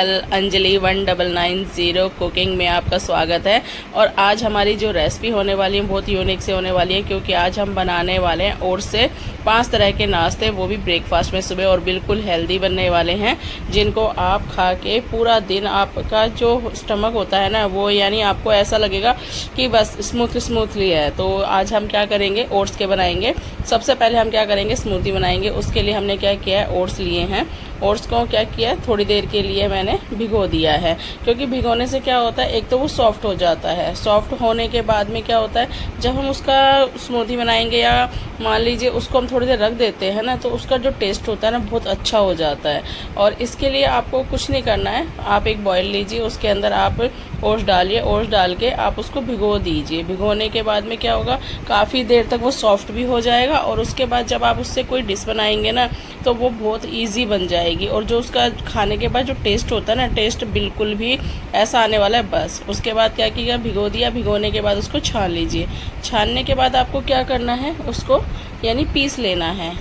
Anjali 1990 cooking में आपका स्वागत है। और आज हमारी जो रेसिपी होने वाली है बहुत यूनिक से होने वाली है, क्योंकि आज हम बनाने वाले हैं ओट्स से 5 तरह के नाश्ते, वो भी ब्रेकफास्ट में सुबह, और बिल्कुल हेल्दी बनने वाले हैं, जिनको आप खा के पूरा दिन आपका जो स्टमक होता है ना, वो यानी आपको ऐसा लगेगा कि बस स्मूथली है। तो आज हम क्या करेंगे, ओट्स के बनाएंगे। सबसे पहले हम क्या करेंगे, स्मूदी बनाएंगे। उसके लिए हमने क्या किया है, ओट्स लिए हैं। ओट्स को क्या किया, थोड़ी देर के लिए मैंने भिगो दिया है, क्योंकि भिगोने से क्या होता है, एक तो वो सॉफ्ट हो जाता है। सॉफ्ट होने के बाद में क्या होता है, जब हम उसका स्मूदी बनाएंगे या मान लीजिए उसको हम थोड़ी देर रख देते हैं ना, तो उसका जो टेस्ट होता है ना बहुत अच्छा हो जाता है। और इसके लिए आपको कुछ नहीं करना है, आप एक बॉयल लीजिए, उसके अंदर आप ओट्स डालिए, ओट्स डाल के आप उसको भिगो दीजिए। भिगोने के बाद में क्या होगा, काफ़ी देर तक वो सॉफ्ट भी हो जाएगा, और उसके बाद जब आप उससे कोई डिश बनाएंगे ना, तो वो बहुत ईजी बन जाएगी। और जो उसका खाने के बाद जो टेस्ट होता है ना, टेस्ट बिल्कुल भी ऐसा आने वाला है। बस उसके बाद क्या किया, भिगो दिया, भिगोने के बाद उसको छान लीजिए। छानने के बाद आपको क्या करना है, उसको यानी पीस लेना है।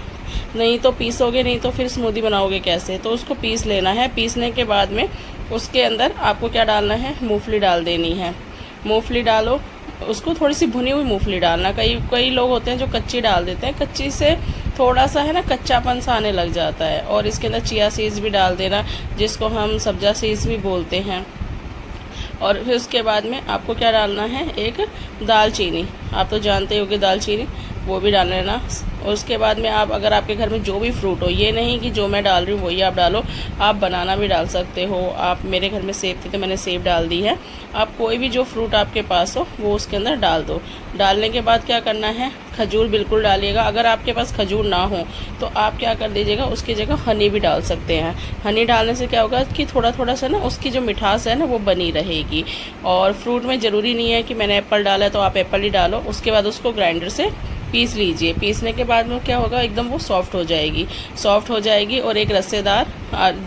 नहीं तो पीसोगे नहीं तो फिर स्मूदी बनाओगे कैसे, तो उसको पीस लेना है। पीसने के बाद में उसके अंदर आपको क्या डालना है, मूंगफली डाल देनी है। मूंगफली डालो, उसको थोड़ी सी भुनी हुई मूंगफली डालना। कई लोग होते हैं जो कच्ची डाल देते हैं, कच्ची से थोड़ा सा है ना कच्चापन सा आने लग जाता है। और इसके अंदर चिया सीड्स भी डाल देना, जिसको हम सब्जा सीड्स भी बोलते हैं। और फिर उसके बाद में आपको क्या डालना है, एक दालचीनी, आप तो जानते हो कि दालचीनी, वो भी डाल लेना। और उसके बाद में आप, अगर आपके घर में जो भी फ्रूट हो, ये नहीं कि जो मैं डाल रही हूँ वही आप डालो, आप बनाना भी डाल सकते हो। आप, मेरे घर में सेब थी तो मैंने सेब डाल दी है। आप कोई भी जो फ्रूट आपके पास हो वो उसके अंदर डाल दो। डालने के बाद क्या करना है, खजूर बिल्कुल डालिएगा। अगर आपके पास खजूर ना हो तो आप क्या कर दीजिएगा, उसकी जगह हनी भी डाल सकते हैं। हनी डालने से क्या होगा कि थोड़ा सा ना उसकी जो मिठास है ना वो बनी रहेगी। और फ्रूट में ज़रूरी नहीं है कि मैंने एप्पल डाला है तो आप एप्पल ही डालो। उसके बाद उसको ग्राइंडर से पीस लीजिए। पीसने के बाद में क्या होगा, एकदम वो सॉफ्ट हो जाएगी और एक रसेदार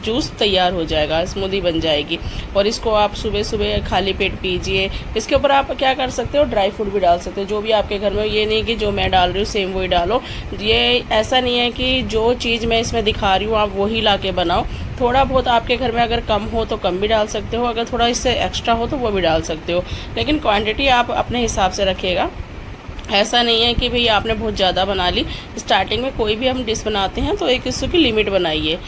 जूस तैयार हो जाएगा, स्मूदी बन जाएगी। और इसको आप सुबह सुबह खाली पेट पीजिए। इसके ऊपर आप क्या कर सकते हो, ड्राई फ्रूट भी डाल सकते हो, जो भी आपके घर में हो। ये नहीं कि जो मैं डाल रही हूँ सेम वही डालो। ये ऐसा नहीं है कि जो चीज़ मैं इसमें दिखा रही हूँ आप वही ला के बनाओ। थोड़ा बहुत आपके घर में अगर कम हो तो कम भी डाल सकते हो, अगर थोड़ा इससे एक्स्ट्रा हो तो वो भी डाल सकते हो, लेकिन क्वांटिटी आप अपने हिसाब से रखिएगा। ऐसा नहीं है कि भाई आपने बहुत ज़्यादा बना ली। स्टार्टिंग में कोई भी हम डिश बनाते हैं तो एक इसकी लिमिट बनाइए।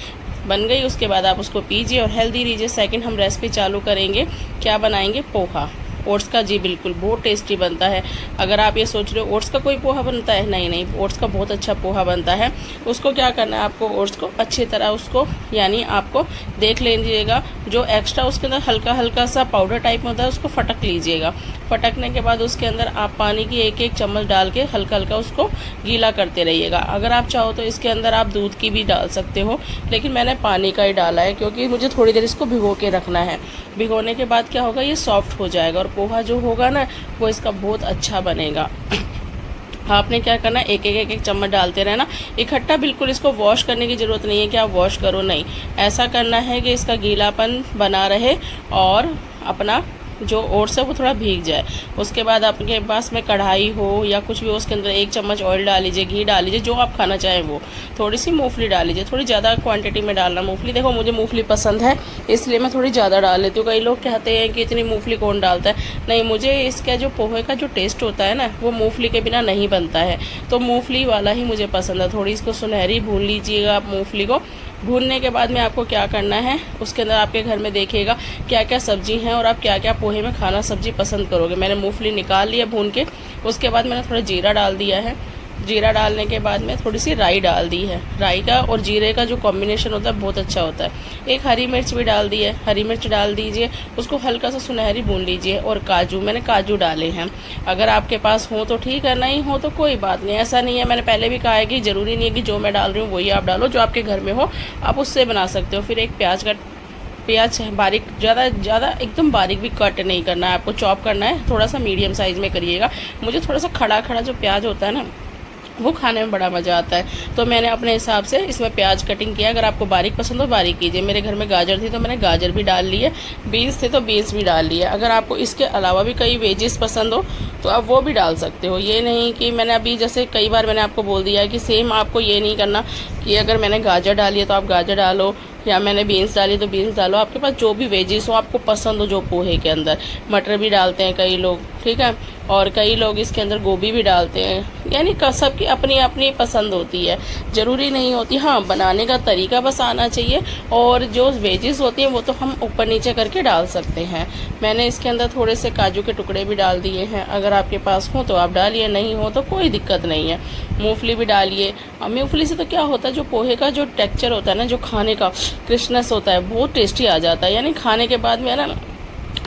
बन गई, उसके बाद आप उसको पीजिए और हेल्दी लीजिए। सेकंड हम रेसिपी चालू करेंगे, क्या बनाएंगे, पोहा ओट्स का। जी बिल्कुल, बहुत टेस्टी बनता है। अगर आप ये सोच रहे हो ओट्स का कोई पोहा बनता है, नहीं, ओट्स का बहुत अच्छा पोहा बनता है। उसको क्या करना है, आपको ओट्स को अच्छी तरह उसको यानी आपको देख लीजिएगा, जो एक्स्ट्रा उसके अंदर हल्का सा पाउडर टाइप में होता है उसको फटक लीजिएगा। फटकने के बाद उसके अंदर आप पानी की एक चम्मच डाल के हल्का उसको गीला करते रहिएगा। अगर आप चाहो तो इसके अंदर आप दूध की भी डाल सकते हो, लेकिन मैंने पानी का ही डाला है, क्योंकि मुझे थोड़ी देर इसको भिगो के रखना है। भिगोने के बाद क्या होगा, ये सॉफ्ट हो जाएगा और पोहा जो होगा ना वो इसका बहुत अच्छा बनेगा। आपने क्या करना है, एक चम्मच डालते रहना इकट्ठा। बिल्कुल इसको वॉश करने की ज़रूरत नहीं है कि आप वॉश करो, नहीं। ऐसा करना है कि इसका गीलापन बना रहे और अपना जो ओट्स है वो थोड़ा भीग जाए। उसके बाद आपके पास में कढ़ाई हो या कुछ भी हो, उसके अंदर 1 चम्मच ऑयल डाल लीजिए, घी डाल लीजिए, जो आप खाना चाहें वो। थोड़ी सी मूंगफली डाल लीजिए, थोड़ी ज़्यादा क्वांटिटी में डालना मूंगफली। देखो मुझे मूंगफली पसंद है इसलिए मैं थोड़ी ज़्यादा डाल लेती हूँ। कई लोग कहते हैं कि इतनी मूंगफली कौन डालता है, नहीं, मुझे इसका जो पोहे का जो टेस्ट होता है ना वो मूंगफली के बिना नहीं बनता है, तो मूंगफली वाला ही मुझे पसंद है। थोड़ी इसको सुनहरी भून लीजिएगा आप मूंगफली को। भूनने के बाद में आपको क्या करना है, उसके अंदर आपके घर में देखिएगा क्या क्या सब्जी हैं और आप क्या क्या पोहे में खाना सब्जी पसंद करोगे। मैंने मूंगफली निकाल लिया भून के। उसके बाद मैंने थोड़ा जीरा डाल दिया है। जीरा डालने के बाद में थोड़ी सी राई डाल दी है। राई का और जीरे का जो कॉम्बिनेशन होता है बहुत अच्छा होता है। एक हरी मिर्च भी डाल दी है, हरी मिर्च डाल दीजिए, उसको हल्का सा सुनहरी भून लीजिए। और काजू, मैंने काजू डाले हैं। अगर आपके पास हो तो ठीक है, नहीं हो तो कोई बात नहीं। ऐसा नहीं है, मैंने पहले भी कहा है कि ज़रूरी नहीं है कि जो मैं डाल रही हूँ वही आप डालो, जो आपके घर में हो आप उससे बना सकते हो। फिर एक प्याज बारीक, ज़्यादा एकदम बारीक भी कट नहीं करना है आपको, चॉप करना है, थोड़ा सा मीडियम साइज़ में करिएगा। मुझे थोड़ा सा खड़ा जो प्याज होता है ना वो खाने में बड़ा मज़ा आता है, तो मैंने अपने हिसाब से इसमें प्याज कटिंग किया। अगर आपको बारीक पसंद हो बारीक कीजिए। मेरे घर में गाजर थी तो मैंने गाजर भी डाल ली है, बीन्स थे तो बीन्स भी डाल लिए। अगर आपको इसके अलावा भी कई वेजेस पसंद हो तो आप वो भी डाल सकते हो। ये नहीं कि मैंने अभी जैसे कई बार मैंने आपको बोल दिया है कि सेम आपको ये नहीं करना कि अगर मैंने गाजर डाली है तो आप गाजर डालो या मैंने बीन्स डाली तो बीन्स डालो, आपके पास जो भी वेजिस हो आपको पसंद हो जो पोहे के अंदर। मटर भी डालते हैं कई लोग, ठीक है, और कई लोग इसके अंदर गोभी भी डालते हैं, यानी सबकी अपनी अपनी पसंद होती है, ज़रूरी नहीं होती। हाँ, बनाने का तरीका बस आना चाहिए, और जो वेजिस होती हैं वो तो हम ऊपर नीचे करके डाल सकते हैं। मैंने इसके अंदर थोड़े से काजू के टुकड़े भी डाल दिए हैं, अगर आपके पास हो तो आप डालिए, नहीं हो तो कोई दिक्कत नहीं है। मूंगफली भी डालिए। मूंगफली से तो क्या होता है, जो पोहे का जो टेक्सचर होता है ना, जो खाने का क्रिस्पनेस होता है, बहुत टेस्टी आ जाता है। यानी खाने के बाद में है ना,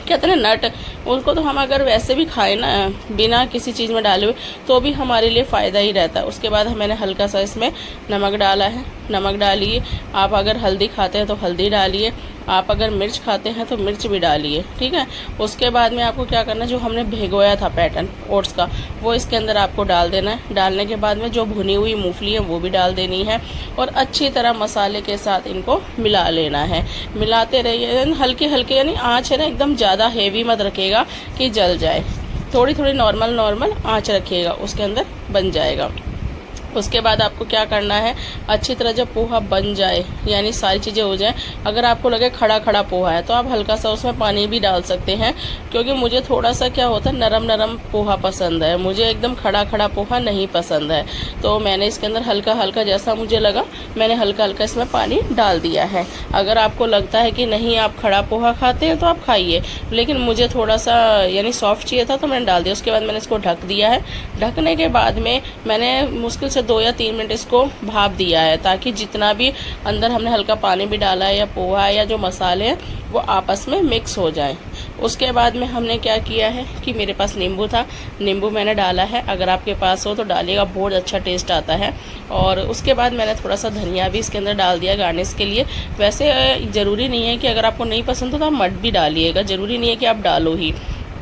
कहते हैं ना नट, उनको तो हम अगर वैसे भी खाएं ना बिना किसी चीज़ में डाले हुए तो भी हमारे लिए फ़ायदा ही रहता है। उसके बाद मैंने हल्का सा इसमें नमक डाला है, नमक डालिए। आप अगर हल्दी खाते हैं तो हल्दी डालिए, आप अगर मिर्च खाते हैं तो मिर्च भी डालिए, ठीक है। उसके बाद में आपको क्या करना है, जो हमने भिगोया था पैटर्न ओट्स का वो इसके अंदर आपको डाल देना है। डालने के बाद में जो भुनी हुई मूंगफली है वो भी डाल देनी है, और अच्छी तरह मसाले के साथ इनको मिला लेना है। मिलाते रहिए हल्के हल्के, यानी आँच है ना एकदम ज़्यादा हेवी मत रखिएगा कि जल जाए, थोड़ी थोड़ी नॉर्मल आँच रखिएगा, उसके अंदर बन जाएगा। उसके बाद आपको क्या करना है, अच्छी तरह जब पोहा बन जाए, यानी सारी चीज़ें हो जाए, अगर आपको लगे खड़ा खड़ा पोहा है तो आप हल्का सा उसमें पानी भी डाल सकते हैं, क्योंकि मुझे थोड़ा सा क्या होता है नरम नरम पोहा पसंद है, मुझे एकदम खड़ा खड़ा पोहा नहीं पसंद है। तो मैंने इसके अंदर हल्का हल्का जैसा मुझे लगा मैंने हल्का हल्का इसमें पानी डाल दिया है। अगर आपको लगता है कि नहीं आप खड़ा पोहा खाते हैं तो आप खाइए, लेकिन मुझे थोड़ा सा यानी सॉफ्ट चाहिए था तो मैंने डाल दिया। उसके बाद मैंने इसको ढक दिया है। ढकने के बाद में मैंने मुश्किल से 2 या 3 मिनट इसको भाप दिया है, ताकि जितना भी अंदर हमने हल्का पानी भी डाला है या पोहा है या जो मसाले हैं वो आपस में मिक्स हो जाए। उसके बाद में हमने क्या किया है कि मेरे पास नींबू था, नींबू मैंने डाला है, अगर आपके पास हो तो डालिएगा, बहुत अच्छा टेस्ट आता है। और उसके बाद मैंने थोड़ा सा धनिया भी इसके अंदर डाल दिया गार्निश के लिए। वैसे ज़रूरी नहीं है कि अगर आपको नहीं पसंद हो तो आप मट भी डालिएगा, ज़रूरी नहीं है कि आप डालो ही।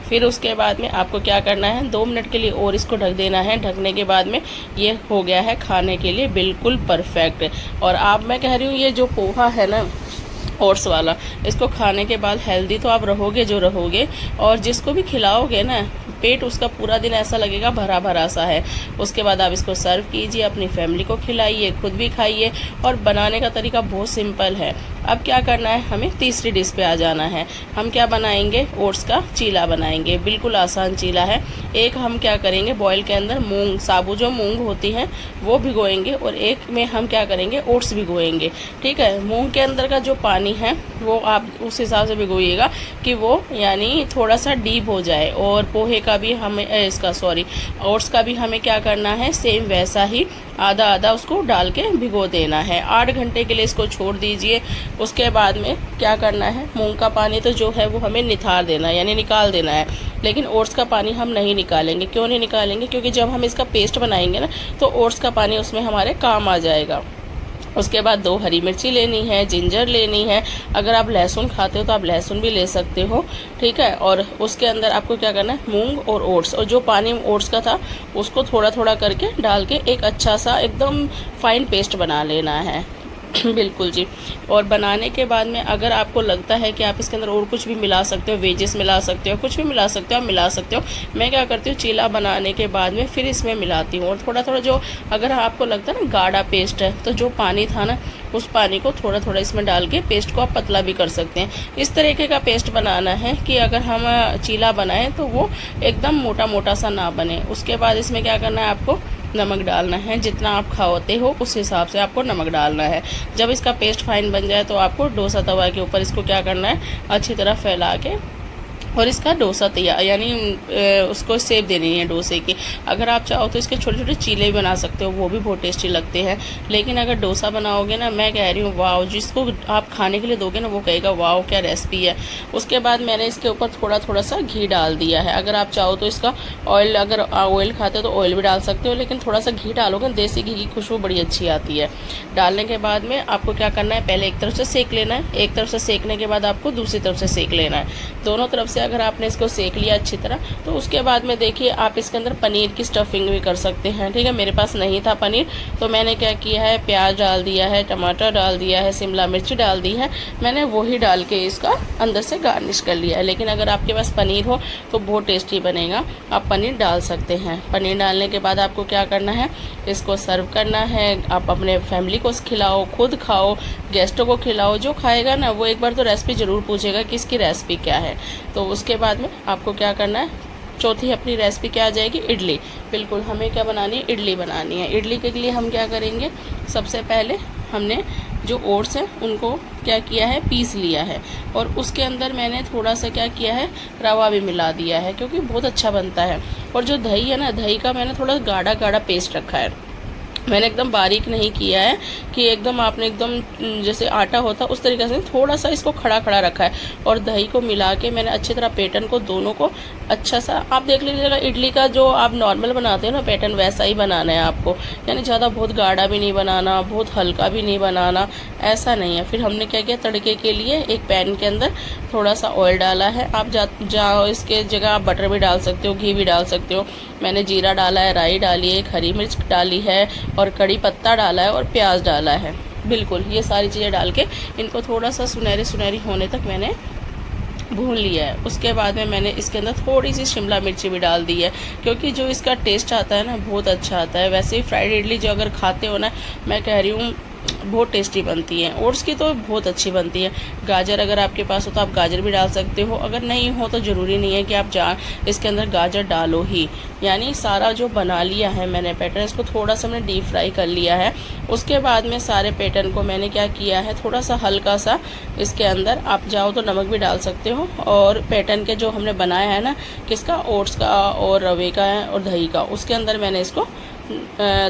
फिर उसके बाद में आपको क्या करना है, 2 मिनट के लिए और इसको ढक देना है। ढकने के बाद में ये हो गया है खाने के लिए बिल्कुल परफेक्ट। और मैं कह रही हूँ ये जो पोहा है ना ओट्स वाला, इसको खाने के बाद हेल्दी तो आप रहोगे जो रहोगे, और जिसको भी खिलाओगे ना पेट उसका पूरा दिन ऐसा लगेगा भरा भरा सा है। उसके बाद आप इसको सर्व कीजिए, अपनी फैमिली को खिलाइए, खुद भी खाइए। और बनाने का तरीका बहुत सिंपल है। अब क्या करना है, हमें तीसरी डिश पे आ जाना है। हम क्या बनाएंगे, ओट्स का चीला बनाएंगे, बिल्कुल आसान चीला है। एक हम क्या करेंगे, बॉयल के अंदर मूंग, साबुत जो मूंग होती हैं वो भिगोएंगे, और एक में हम क्या करेंगे, ओट्स भिगोएंगे, ठीक है। मूंग के अंदर का जो पानी है वो आप उस हिसाब से भिगोइएगा कि वो यानी थोड़ा सा डीप हो जाए। और पोहे का भी हमें ओट्स का भी हमें क्या करना है, सेम वैसा ही आधा आधा उसको डाल के भिगो देना है। 8 घंटे के लिए इसको छोड़ दीजिए। उसके बाद में क्या करना है, मूंग का पानी तो जो है वो हमें निथार देना है, यानी निकाल देना है, लेकिन ओट्स का पानी हम नहीं निकालेंगे। क्यों नहीं निकालेंगे, क्योंकि जब हम इसका पेस्ट बनाएंगे ना तो ओट्स का पानी उसमें हमारे काम आ जाएगा। उसके बाद 2 हरी मिर्ची लेनी है, जिंजर लेनी है, अगर आप लहसुन खाते हो तो आप लहसुन भी ले सकते हो, ठीक है। और उसके अंदर आपको क्या करना है, मूंग और ओट्स, और जो पानी ओट्स का था उसको थोड़ा थोड़ा करके डाल के एक अच्छा सा एकदम फाइन पेस्ट बना लेना है। बिल्कुल जी। और बनाने के बाद में अगर आपको लगता है कि आप इसके अंदर और कुछ भी मिला सकते हो, वेजेस मिला सकते हो, कुछ भी मिला सकते हो, आप मिला सकते हो। मैं क्या करती हूँ, चीला बनाने के बाद में फिर इसमें मिलाती हूँ, और थोड़ा थोड़ा जो अगर आपको लगता है ना गाढ़ा पेस्ट है तो जो पानी था ना उस पानी को थोड़ा थोड़ा इसमें डाल के पेस्ट को आप पतला भी कर सकते हैं। इस तरीके का पेस्ट बनाना है कि अगर हम चीला बनाएं तो वो एकदम मोटा मोटा सा ना बने। उसके बाद इसमें क्या करना है, आपको नमक डालना है, जितना आप खाते हो उस हिसाब से आपको नमक डालना है। जब इसका पेस्ट फाइन बन जाए तो आपको डोसा तवा के ऊपर इसको क्या करना है, अच्छी तरह फैला के और इसका डोसा तैयार, यानी उसको सेप देनी है डोसे की। अगर आप चाहो तो इसके छोटे छोटे चीले भी बना सकते हो, वो भी बहुत टेस्टी लगते हैं। लेकिन अगर डोसा बनाओगे ना, मैं कह रही हूँ वाह, जिसको आप खाने के लिए दोगे ना वो कहेगा वाह क्या रेसिपी है। उसके बाद मैंने इसके ऊपर थोड़ा थोड़ा सा घी डाल दिया है। अगर आप चाहो तो इसका ऑयल, अगर ऑयल खाते हो तो ऑयल भी डाल सकते हो, लेकिन थोड़ा सा घी डालोगे, देसी घी की खुशबू बड़ी अच्छी आती है। डालने के बाद में आपको क्या करना है, पहले एक तरफ से सेक लेना है, एक तरफ से सेकने के बाद आपको दूसरी तरफ से सेक लेना है। दोनों तरफ से अगर आपने इसको सेक लिया अच्छी तरह, तो उसके बाद में देखिए आप इसके अंदर पनीर की स्टफिंग भी कर सकते हैं। ठीक है, मेरे पास नहीं था पनीर, तो मैंने क्या किया है, प्याज डाल दिया है, टमाटर डाल दिया है, शिमला मिर्च डाल दी है, मैंने वही डाल के इसका अंदर से गार्निश कर लिया है। लेकिन अगर आपके पास पनीर हो तो बहुत टेस्टी बनेगा, आप पनीर डाल सकते हैं। पनीर डालने के बाद आपको क्या करना है, इसको सर्व करना है। आप अपने फैमिली को खिलाओ, खुद खाओ, गेस्टों को खिलाओ। जो खाएगा ना वो एक बार तो रेसिपी ज़रूर पूछेगा कि इसकी रेसिपी क्या है। तो उसके बाद में आपको क्या करना है, चौथी अपनी रेसिपी क्या आ जाएगी, इडली। बिल्कुल, हमें क्या बनानी है, इडली बनानी है। इडली के लिए हम क्या करेंगे, सबसे पहले हमने जो ओट्स हैं उनको क्या किया है, पीस लिया है, और उसके अंदर मैंने थोड़ा सा क्या किया है, रवा भी मिला दिया है, क्योंकि बहुत अच्छा बनता है। और जो दही है ना, दही का मैंने थोड़ा गाढ़ा गाढ़ा पेस्ट रखा है, मैंने एकदम बारीक नहीं किया है कि एकदम आपने एकदम जैसे आटा होता उस तरीके से, थोड़ा सा इसको खड़ा खड़ा रखा है। और दही को मिला के मैंने अच्छी तरह पैटर्न को दोनों को अच्छा सा, आप देख लीजिएगा इडली का जो आप नॉर्मल बनाते हो ना पैटर्न, वैसा ही बनाना है आपको। यानी ज़्यादा बहुत गाढ़ा भी नहीं बनाना, बहुत हल्का भी नहीं बनाना, ऐसा नहीं है। फिर हमने क्या किया, तड़के के लिए एक पैन के अंदर थोड़ा सा ऑयल डाला है। आप जाओ इसके जगह आप बटर भी डाल सकते हो, घी भी डाल सकते हो। मैंने जीरा डाला है, राई डाली है, हरी मिर्च डाली है, और कड़ी पत्ता डाला है, और प्याज डाला है। बिल्कुल ये सारी चीज़ें डाल के इनको थोड़ा सा सुनहरी सुनहरी होने तक मैंने भून लिया है। उसके बाद में मैंने इसके अंदर थोड़ी सी शिमला मिर्ची भी डाल दी है, क्योंकि जो इसका टेस्ट आता है ना बहुत अच्छा आता है। वैसे ही फ्राइड इडली जो अगर खाते हो ना, मैं कह रही हूँ बहुत टेस्टी बनती है। ओट्स की तो बहुत अच्छी बनती है। गाजर अगर आपके पास हो तो आप गाजर भी डाल सकते हो, अगर नहीं हो तो ज़रूरी नहीं है कि आप इसके अंदर गाजर डालो ही। यानी सारा जो बना लिया है मैंने पैटर्न, इसको थोड़ा सा मैंने डीप फ्राई कर लिया है। उसके बाद में सारे पैटर्न को मैंने क्या किया है, थोड़ा सा हल्का सा इसके अंदर आप चाहो तो नमक भी डाल सकते हो। और पैटर्न के जो हमने बनाया है ना, किसका, ओट्स का और रवे का है और दही का, उसके अंदर मैंने इसको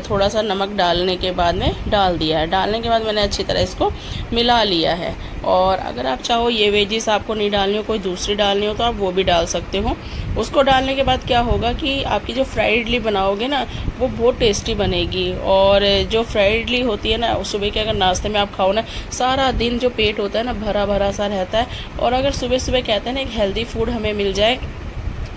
थोड़ा सा नमक डालने के बाद में डाल दिया है। डालने के बाद मैंने अच्छी तरह इसको मिला लिया है। और अगर आप चाहो ये वेजिस आपको नहीं डालनी हो, कोई दूसरी डालनी हो तो आप वो भी डाल सकते हो। उसको डालने के बाद क्या होगा कि आपकी जो फ्राइड इडली बनाओगे ना वो बहुत टेस्टी बनेगी। और जो फ्राइड इडली होती है ना, सुबह के अगर नाश्ते में आप खाओ ना, सारा दिन जो पेट होता है ना भरा भरा सा रहता है। और अगर सुबह सुबह कहते हैं ना एक हेल्दी फूड हमें मिल जाए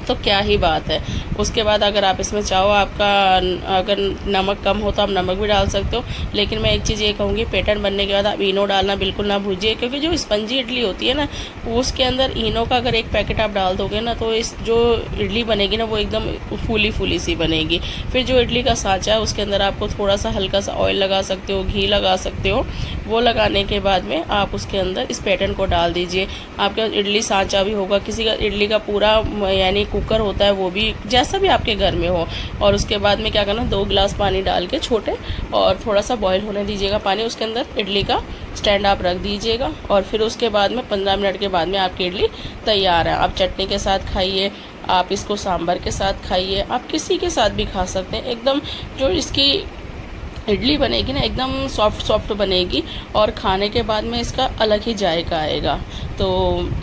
तो क्या ही बात है। उसके बाद अगर आप इसमें चाहो, आपका अगर नमक कम हो तो आप नमक भी डाल सकते हो। लेकिन मैं एक चीज़ ये कहूँगी, पैटर्न बनने के बाद आप इनो डालना बिल्कुल ना भूलिए, क्योंकि जो स्पंजी इडली होती है ना उसके अंदर इनो का अगर एक पैकेट आप डाल दोगे ना, तो इस जो इडली बनेगी ना वो एकदम फूली फूली सी बनेगी। फिर जो इडली का सांचा है उसके अंदर आपको थोड़ा सा हल्का सा ऑयल लगा सकते हो, घी लगा सकते हो। वो लगाने के बाद में आप उसके अंदर इस पैटर्न को डाल दीजिए। आपका इडली सांचा भी होगा, किसी का इडली का पूरा यानी कुकर होता है, वो भी जैसा भी आपके घर में हो। और उसके बाद में क्या करना, 2 गिलास पानी डाल के छोटे, और थोड़ा सा बॉईल होने दीजिएगा पानी, उसके अंदर इडली का स्टैंड आप रख दीजिएगा। और फिर उसके बाद में 15 मिनट के बाद में आपकी इडली तैयार है। आप चटनी के साथ खाइए, आप इसको सांभर के साथ खाइए, आप किसी के साथ भी खा सकते हैं। एकदम जो इसकी इडली बनेगी ना एकदम सॉफ्ट सॉफ्ट बनेगी, और खाने के बाद में इसका अलग ही जायका आएगा। तो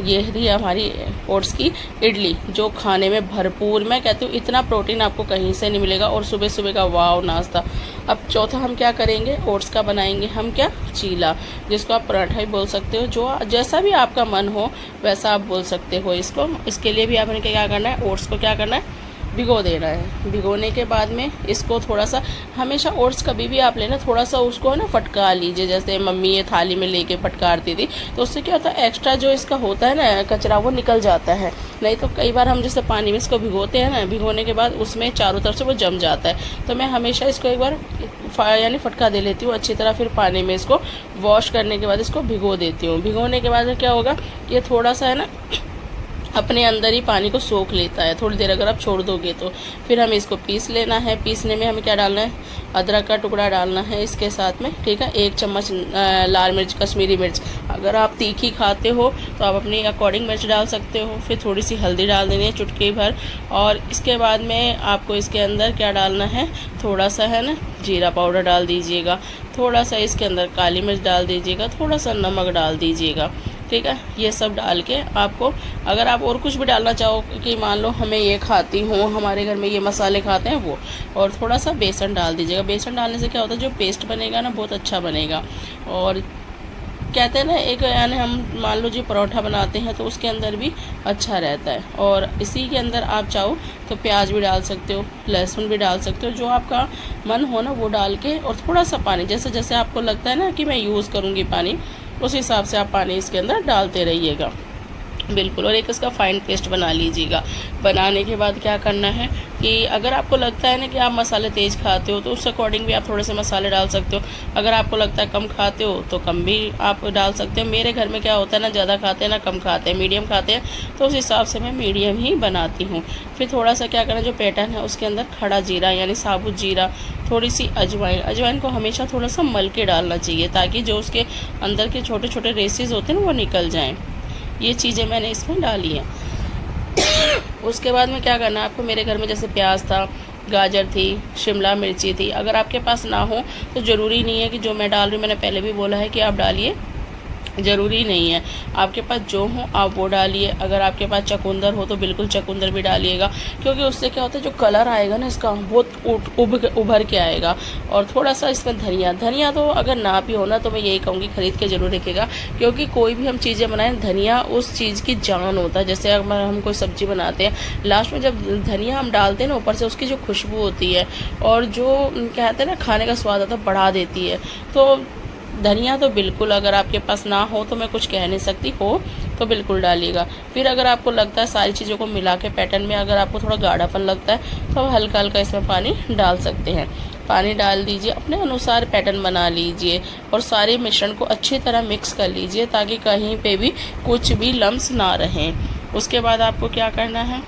ये थी हमारी ओट्स की इडली, जो खाने में भरपूर, मैं कहती हूँ इतना प्रोटीन आपको कहीं से नहीं मिलेगा। और सुबह सुबह का वाव नाश्ता। अब चौथा हम क्या करेंगे, ओट्स का बनाएंगे हम क्या, चीला, जिसको आप पराठा ही बोल सकते हो, जो जैसा भी आपका मन हो वैसा आप बोल सकते हो इसको। इसके लिए भी आपने क्या करना है, ओट्स को क्या करना है, भिगो देना है। भिगोने के बाद में इसको थोड़ा सा, हमेशा ओट्स कभी भी आप लेना थोड़ा सा उसको है ना फटका लीजिए, जैसे मम्मी ये थाली में लेके फटकारती थी, तो उससे क्या होता है, एक्स्ट्रा जो इसका होता है ना कचरा वो निकल जाता है। नहीं तो कई बार हम जैसे पानी में इसको भिगोते हैं ना, भिगोने के बाद उसमें चारों तरफ से वो जम जाता है। तो मैं हमेशा इसको एक बार यानी फटका दे लेती हूँ अच्छी तरह, फिर पानी में इसको वॉश करने के बाद इसको भिगो देती हूँ। भिगोने के बाद क्या होगा, ये थोड़ा सा है ना अपने अंदर ही पानी को सोख लेता है थोड़ी देर अगर आप छोड़ दोगे तो। फिर हमें इसको पीस लेना है। पीसने में हमें क्या डालना है, अदरक का टुकड़ा डालना है इसके साथ में, ठीक है। 1 चम्मच लाल मिर्च, कश्मीरी मिर्च, अगर आप तीखी खाते हो तो आप अपनी अकॉर्डिंग मिर्च डाल सकते हो। फिर थोड़ी सी हल्दी डाल देनी है, चुटकी भर। और इसके बाद में आपको इसके अंदर क्या डालना है, थोड़ा सा है ना जीरा पाउडर डाल दीजिएगा, थोड़ा सा इसके अंदर काली मिर्च डाल दीजिएगा, थोड़ा सा नमक डाल दीजिएगा, ठीक है। ये सब डाल के आपको, अगर आप और कुछ भी डालना चाहो कि मान लो हमें ये खाती हूँ, हमारे घर में ये मसाले खाते हैं वो, और थोड़ा सा बेसन डाल दीजिएगा। बेसन डालने से क्या होता है, जो पेस्ट बनेगा ना बहुत अच्छा बनेगा। और कहते हैं ना, एक यानी हम मान लो जी परोठा बनाते हैं तो उसके अंदर भी अच्छा रहता है। और इसी के अंदर आप चाहो तो प्याज भी डाल सकते हो, लहसुन भी डाल सकते हो, जो आपका मन हो ना वो डाल के, और थोड़ा सा पानी, जैसे जैसे आपको लगता है ना कि मैं यूज़ करूँगी पानी, उस हिसाब से आप पानी इसके अंदर डालते रहिएगा। बिल्कुल। और एक इसका फाइन पेस्ट बना लीजिएगा। बनाने के बाद क्या करना है कि अगर आपको लगता है ना कि आप मसाले तेज़ खाते हो तो उस अकॉर्डिंग भी आप थोड़े से मसाले डाल सकते हो। अगर आपको लगता है कम खाते हो तो कम भी आप डाल सकते हो। मेरे घर में क्या होता है ना, ज़्यादा खाते हैं ना कम खाते हैं, मीडियम खाते हैं, तो उस हिसाब से मैं मीडियम ही बनाती हूँ। फिर थोड़ा सा क्या करना, जो पैटर्न है उसके अंदर खड़ा जीरा यानी साबुत जीरा, थोड़ी सी अजवाइन को हमेशा थोड़ा सा मल के डालना चाहिए ताकि जो उसके अंदर के छोटे छोटे रेसेस होते हैं ना वो निकल जाएँ। ये चीज़ें मैंने इसमें डाली हैं। उसके बाद में क्या करना है आपको, मेरे घर में जैसे प्याज था, गाजर थी, शिमला मिर्ची थी। अगर आपके पास ना हो तो ज़रूरी नहीं है कि जो मैं डाल रही हूँ, मैंने पहले भी बोला है कि आप डालिए, ज़रूरी नहीं है, आपके पास जो हो आप वो डालिए। अगर आपके पास चकुंदर हो तो बिल्कुल चकुंदर भी डालिएगा, क्योंकि उससे क्या होता है जो कलर आएगा ना इसका बहुत उभर के आएगा। और थोड़ा सा इसमें धनिया तो अगर ना भी हो ना तो मैं यही कहूँगी खरीद के ज़रूर रखिएगा, क्योंकि कोई भी हम चीज़ें बनाएं धनिया उस चीज़ की जान होता है। जैसे अगर हम कोई सब्ज़ी बनाते हैं, लास्ट में जब धनिया हम डालते हैं ना, ऊपर से उसकी जो खुशबू होती है और जो कहते हैं ना खाने का स्वाद आता है, बढ़ा देती है। तो धनिया तो बिल्कुल, अगर आपके पास ना हो तो मैं कुछ कह नहीं सकती, हो तो बिल्कुल डालिएगा। फिर अगर आपको लगता है सारी चीज़ों को मिला के पैटर्न में अगर आपको थोड़ा गाढ़ापन लगता है तो आप हल्का हल्का इसमें पानी डाल सकते हैं। पानी डाल दीजिए, अपने अनुसार पैटर्न बना लीजिए और सारे मिश्रण को अच्छी तरह मिक्स कर लीजिए ताकि कहीं पे भी कुछ भी लम्स ना रहें। उसके बाद आपको क्या करना है,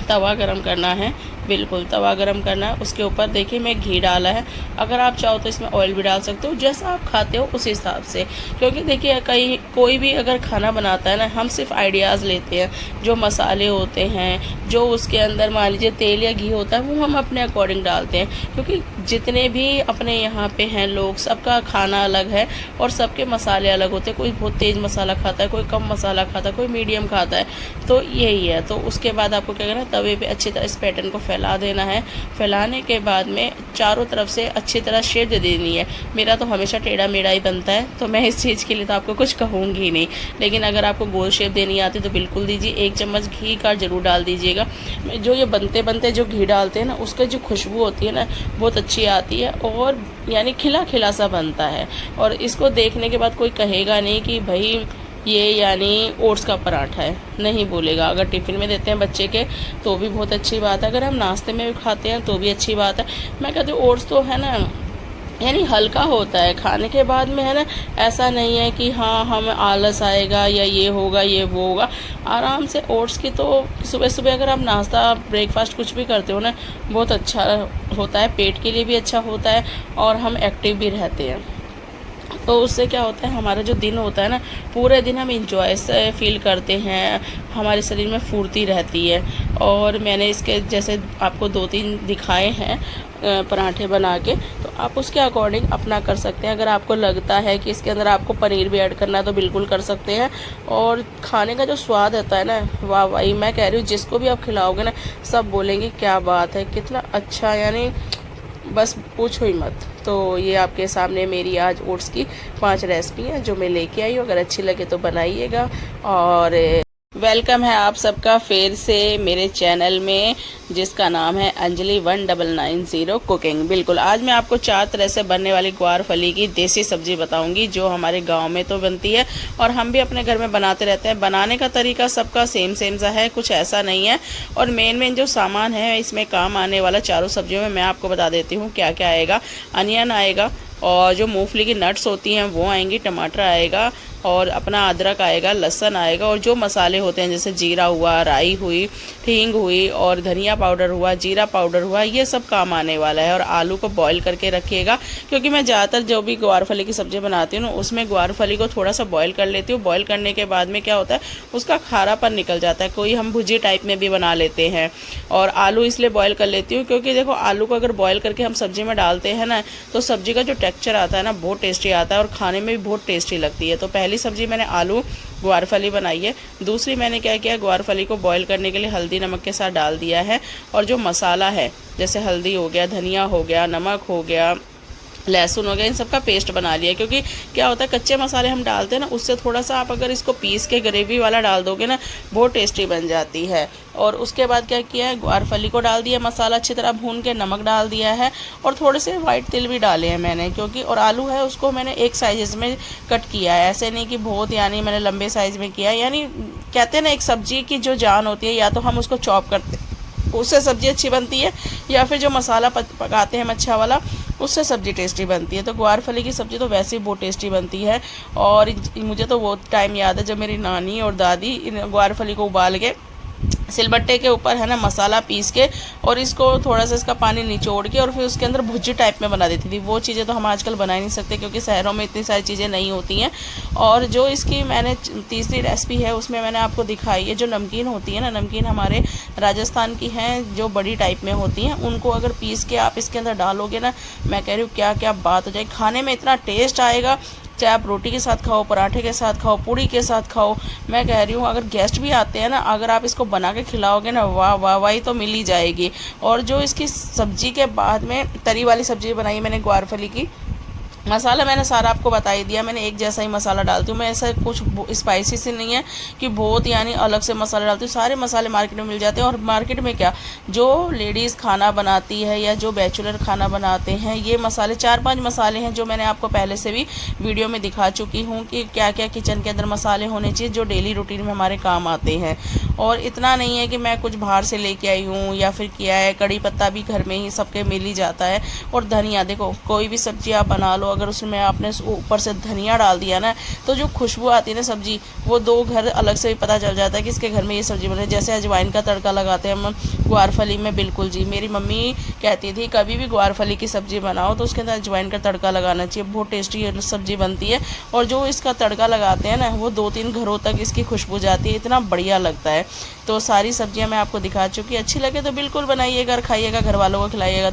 तवा गरम करना है। बिल्कुल तवा गरम करना है, उसके ऊपर देखिए मैं घी डाला है। अगर आप चाहो तो इसमें ऑयल भी डाल सकते हो, जैसा आप खाते हो उस हिसाब से। क्योंकि देखिए कोई भी अगर खाना बनाता है ना, हम सिर्फ आइडियाज़ लेते हैं, जो मसाले होते हैं, जो उसके अंदर मान लीजिए तेल या घी होता है, वो हम अपने अकॉर्डिंग डालते हैं। क्योंकि जितने भी अपने यहाँ पे हैं लोग, सबका खाना अलग है और सबके मसाले अलग होते हैं। कोई बहुत तेज़ मसाला खाता है, कोई कम मसाला खाता है, कोई मीडियम खाता है, तो यही है। तो उसके बाद आपको क्या करना है, तवे पे अच्छी तरह इस पैटर्न को फैला देना है। फैलाने के बाद में चारों तरफ से अच्छी तरह शेप दे देनी है। मेरा तो हमेशा टेढ़ा मेढ़ा ही बनता है, तो मैं इस चीज़ के लिए तो आपको कुछ कहूँगी नहीं, लेकिन अगर आपको गोल शेप देनी आती तो बिल्कुल दीजिए। 1 चम्मच घी का ज़रूर डाल दीजिएगा। जो ये बनते बनते जो घी डालते हैं ना, उसका जो खुशबू होती है ना बहुत अच्छी आती है और यानी खिला खिला सा बनता है। और इसको देखने के बाद कोई कहेगा नहीं कि भाई ये यानी ओट्स का पराठा है, नहीं बोलेगा। अगर टिफ़िन में देते हैं बच्चे के तो भी बहुत अच्छी बात है, अगर हम नाश्ते में भी खाते हैं तो भी अच्छी बात है। मैं कहती हूँ ओट्स तो है ना यानी हल्का होता है खाने के बाद में, है ना। ऐसा नहीं है कि हाँ हमें आलस आएगा या ये होगा ये वो होगा। आराम से ओट्स की तो सुबह सुबह अगर आप नाश्ता ब्रेकफास्ट कुछ भी करते हो ना, बहुत अच्छा होता है, पेट के लिए भी अच्छा होता है और हम एक्टिव भी रहते हैं। तो उससे क्या होता है, हमारा जो दिन होता है ना, पूरे दिन हम इंजॉय से फील करते हैं, हमारे शरीर में फुर्ती रहती है। और मैंने इसके जैसे आपको 2-3 दिखाए हैं पराठे बना के, तो आप उसके अकॉर्डिंग अपना कर सकते हैं। अगर आपको लगता है कि इसके अंदर आपको पनीर भी ऐड करना है तो बिल्कुल कर सकते हैं। और खाने का जो स्वाद आता है ना, वाह वाही, मैं कह रही हूँ जिसको भी आप खिलाओगे ना, सब बोलेंगे क्या बात है, कितना अच्छा, यानी बस पूछो ही मत। तो ये आपके सामने मेरी आज ओट्स की 5 रेसिपी हैं जो मैं लेके आई हूँ। अगर अच्छी लगे तो बनाइएगा। और वेलकम है आप सबका फिर से मेरे चैनल में, जिसका नाम है अंजलि 1990 कुकिंग। बिल्कुल, आज मैं आपको 4 तरह से बनने वाली ग्वार फली की देसी सब्जी बताऊंगी, जो हमारे गांव में तो बनती है और हम भी अपने घर में बनाते रहते हैं। बनाने का तरीका सबका सेम सा है, कुछ ऐसा नहीं है। और मेन जो सामान है इसमें काम आने वाला चारों सब्जियों में मैं आपको बता देती हूँ क्या क्या आएगा। अनियन आएगा, और जो मूंगफली की नट्स होती हैं वो आएंगी, टमाटर आएगा, और अपना अदरक आएगा, लहसुन आएगा, और जो मसाले होते हैं जैसे जीरा हुआ, राई हुई, हींग हुई, और धनिया पाउडर हुआ, जीरा पाउडर हुआ, ये सब काम आने वाला है। और आलू को बॉईल करके रखिएगा, क्योंकि मैं ज़्यादातर जो भी ग्वारफली की सब्ज़ी बनाती हूँ ना, उसमें ग्वारफली को थोड़ा सा बॉईल कर लेती हूँ। बॉईल करने के बाद में क्या होता है, उसका खारापन निकल जाता है। कोई हम भुजी टाइप में भी बना लेते हैं। और आलू इसलिए बॉईल कर लेती हूँ क्योंकि देखो, आलू को अगर बॉईल करके हम सब्ज़ी में डालते हैं ना, तो सब्ज़ी का जो टेक्स्चर आता है ना, बहुत टेस्टी आता है और खाने में भी बहुत टेस्टी लगती है। तो पहली सब्ज़ी मैंने आलू ग्वारफली बनाई है। दूसरी मैंने क्या किया, ग्वारफली को बॉईल करने के लिए हल्दी नमक के साथ डाल दिया है। और जो मसाला है, जैसे हल्दी हो गया, धनिया हो गया, नमक हो गया, लहसुन हो गया, इन सब का पेस्ट बना लिया। क्योंकि क्या होता है कच्चे मसाले हम डालते हैं ना, उससे थोड़ा सा आप अगर इसको पीस के ग्रेवी वाला डाल दोगे ना, बहुत टेस्टी बन जाती है। और उसके बाद क्या किया है, ग्वारफली को डाल दिया, मसाला अच्छी तरह भून के नमक डाल दिया है और थोड़े से वाइट तिल भी डाले हैं मैंने, क्योंकि और आलू है उसको मैंने एक साइज़ में कट किया है, ऐसे नहीं कि बहुत यानी मैंने लंबे साइज़ में किया है। यानी कहते हैं ना एक सब्जी की जो जान होती है, या तो हम उसको चॉप करते उससे सब्ज़ी अच्छी बनती है, या फिर जो मसाला पकाते हैं हम अच्छा वाला, उससे सब्ज़ी टेस्टी बनती है। तो ग्वारफली की सब्ज़ी तो वैसे ही बहुत टेस्टी बनती है। और मुझे तो बहुत टाइम याद है जब मेरी नानी और दादी इन ग्वारफली को उबाल के सिलबट्टे के ऊपर है ना मसाला पीस के और इसको थोड़ा सा इसका पानी निचोड़ के और फिर उसके अंदर भुज्जी टाइप में बना देती थी। वो चीज़ें तो हम आजकल बना ही नहीं सकते, क्योंकि शहरों में इतनी सारी चीज़ें नहीं होती हैं। और जो इसकी मैंने तीसरी रेसिपी है उसमें मैंने आपको दिखाई है, जो नमकीन होती है ना, नमकीन हमारे राजस्थान की हैं जो बड़ी टाइप में होती हैं, उनको अगर पीस के आप इसके अंदर डालोगे ना, मैं कह रही हूँ क्या क्या बात हो जाए, खाने में इतना टेस्ट आएगा। चाहे आप रोटी के साथ खाओ, पराठे के साथ खाओ, पूड़ी के साथ खाओ, मैं कह रही हूँ अगर गेस्ट भी आते हैं ना, अगर आप इसको बना के खिलाओगे ना, वाह वाह वाह तो मिल ही जाएगी। और जो इसकी सब्जी के बाद में तरी वाली सब्जी बनाई मैंने ग्वारफली की, मसाला मैंने सारा आपको बता ही दिया। मैंने एक जैसा ही मसाला डालती हूँ मैं, ऐसा कुछ स्पाइसी से नहीं है कि बहुत यानी अलग से मसाला डालती हूँ। सारे मसाले मार्केट में मिल जाते हैं। और मार्केट में क्या, जो लेडीज़ खाना बनाती है या जो बैचलर खाना बनाते हैं, ये मसाले 4-5 मसाले हैं जो मैंने आपको पहले से भी वीडियो में दिखा चुकी हूँ कि क्या क्या किचन के अंदर मसाले होने चाहिए जो डेली रूटीन में हमारे काम आते हैं। और इतना नहीं है कि मैं कुछ बाहर से लेके आई हूँ या फिर किया है, कड़ी पत्ता भी घर में ही सबके मिल ही जाता है। और धनिया, देखो कोई भी सब्जी आप बना लो, अगर उसमें आपने ऊपर से धनिया डाल दिया ना, तो जो खुशबू आती है ना सब्जी, वो 2 घर अलग से भी पता चल जाता है कि इसके घर में ये सब्जी बने। जैसे अजवाइन का तड़का लगाते हैं हम ग्वारफली में, बिल्कुल जी, मेरी मम्मी कहती थी कभी भी ग्वारफली की सब्जी बनाओ तो उसके अंदर अजवाइन का तड़का लगाना चाहिए, बहुत टेस्टी सब्जी बनती है। और जो इसका तड़का लगाते हैं ना, वो 2-3 घरों तक इसकी खुशबू जाती है, इतना बढ़िया लगता है। तो सारी सब्जियां मैं आपको दिखा चुकी, अच्छी लगे तो बिल्कुल बनाइएगा और खाइएगा, घर वालों को खिलाइएगा।